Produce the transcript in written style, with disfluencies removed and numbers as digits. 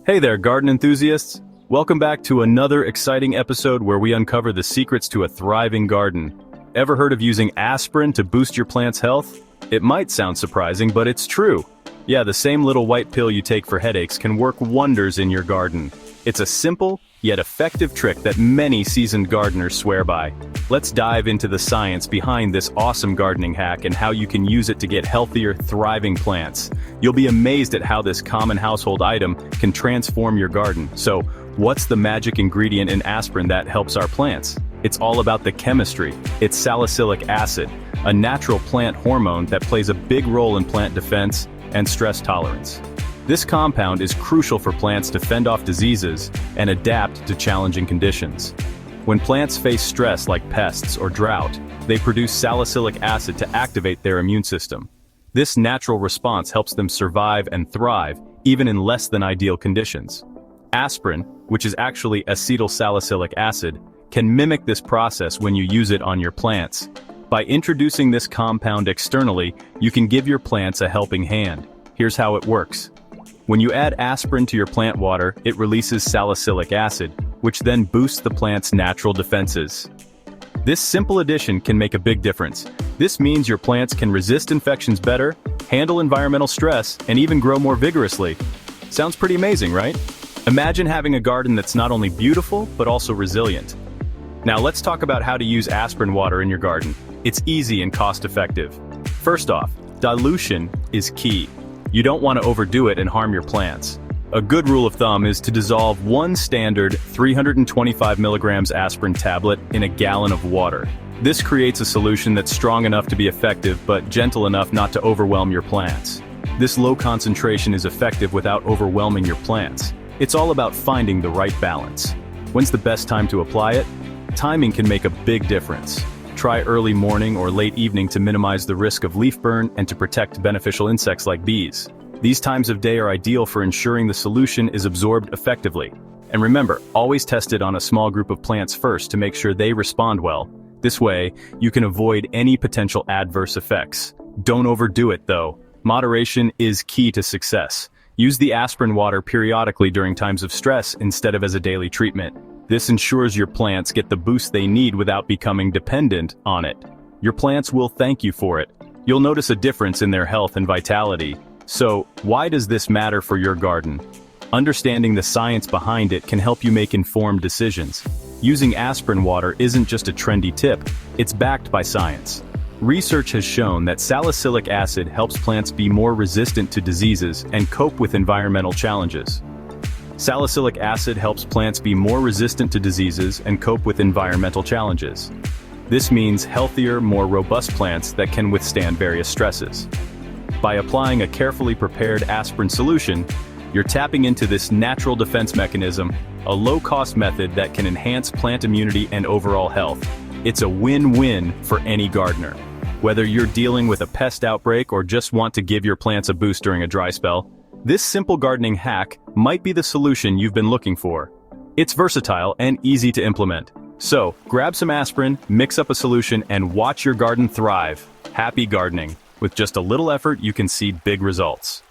Hey there, garden enthusiasts! Welcome back to another exciting episode where we uncover the secrets to a thriving garden. Ever heard of using aspirin to boost your plant's health? It might sound surprising, but it's true. Yeah, the same little white pill you take for headaches can work wonders in your garden. It's a simple, yet effective trick that many seasoned gardeners swear by. Let's dive into the science behind this awesome gardening hack and how you can use it to get healthier, thriving plants. You'll be amazed at how this common household item can transform your garden. So, what's the magic ingredient in aspirin that helps our plants? It's all about the chemistry. It's salicylic acid, a natural plant hormone that plays a big role in plant defense and stress tolerance. This compound is crucial for plants to fend off diseases and adapt to challenging conditions. When plants face stress like pests or drought, they produce salicylic acid to activate their immune system. This natural response helps them survive and thrive, even in less than ideal conditions. Aspirin, which is actually acetylsalicylic acid, can mimic this process when you use it on your plants. By introducing this compound externally, you can give your plants a helping hand. Here's how it works. When you add aspirin to your plant water, it releases salicylic acid, which then boosts the plant's natural defenses. This simple addition can make a big difference. This means your plants can resist infections better, handle environmental stress, and even grow more vigorously. Sounds pretty amazing, right? Imagine having a garden that's not only beautiful, but also resilient. Now let's talk about how to use aspirin water in your garden. It's easy and cost-effective. First off, dilution is key. You don't want to overdo it and harm your plants. A good rule of thumb is to dissolve one standard 325 milligrams aspirin tablet in a gallon of water. This creates a solution that's strong enough to be effective but gentle enough not to overwhelm your plants. This low concentration is effective without overwhelming your plants. It's all about finding the right balance. When's the best time to apply it? Timing can make a big difference. Try early morning or late evening to minimize the risk of leaf burn and to protect beneficial insects like bees. These times of day are ideal for ensuring the solution is absorbed effectively. And remember, always test it on a small group of plants first to make sure they respond well. This way, you can avoid any potential adverse effects. Don't overdo it though. Moderation is key to success. Use the aspirin water periodically during times of stress instead of as a daily treatment. This ensures your plants get the boost they need without becoming dependent on it. Your plants will thank you for it. You'll notice a difference in their health and vitality. So, why does this matter for your garden? Understanding the science behind it can help you make informed decisions. Using aspirin water isn't just a trendy tip, it's backed by science. Research has shown that salicylic acid helps plants be more resistant to diseases and cope with environmental challenges. Salicylic acid helps plants be more resistant to diseases and cope with environmental challenges. This means healthier, more robust plants that can withstand various stresses. By applying a carefully prepared aspirin solution, you're tapping into this natural defense mechanism, a low-cost method that can enhance plant immunity and overall health. It's a win-win for any gardener. Whether you're dealing with a pest outbreak or just want to give your plants a boost during a dry spell, this simple gardening hack might be the solution you've been looking for. It's versatile and easy to implement. So, grab some aspirin, mix up a solution, and watch your garden thrive. Happy gardening. With just a little effort, you can see big results.